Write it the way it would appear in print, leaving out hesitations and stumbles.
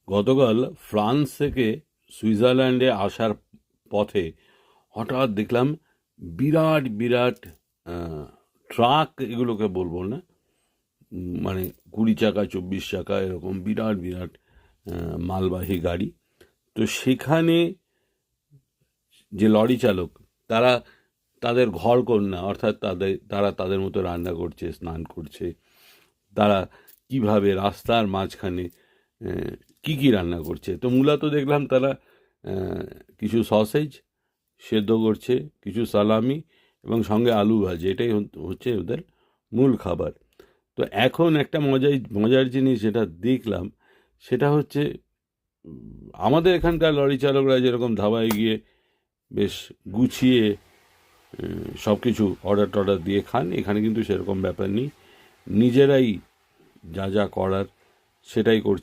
গতকাল ফ্রান্স থেকে সুইজারল্যান্ডে আসার পথে হঠাৎ দেখলাম বিরাট বিরাট ট্রাক, এগুলোকে বলবো না, মানে 20 চাকা 24 চাকা এরকম বিরাট বিরাট মালবাহী গাড়ি। তো সেখানে যে লরি চালক, তারা তাদের ঘরকন্না, অর্থাৎ তারা তাদের মতো রান্না করছে, স্নান করছে। তারা কিভাবে রাস্তার মাঝখানে কি কি রান্না করছে, তো মূলত দেখলাম তারা কিছু সসেজ সেদ্ধ করছে, কিছু সালামি এবং সঙ্গে আলু ভাজে। এটাই হচ্ছে ওদের মূল খাবার। তো এখন একটা মজার জিনিস যেটা দেখলাম, সেটা হচ্ছে আমাদের এখানকার লরি চালকরা যেরকম ধাবায় গিয়ে বেশ গুছিয়ে সব কিছু অর্ডার টর্ডার দিয়ে খান, এখানে কিন্তু সেরকম ব্যাপার নেই। নিজেরাই যা যা করার সেটাই করছে।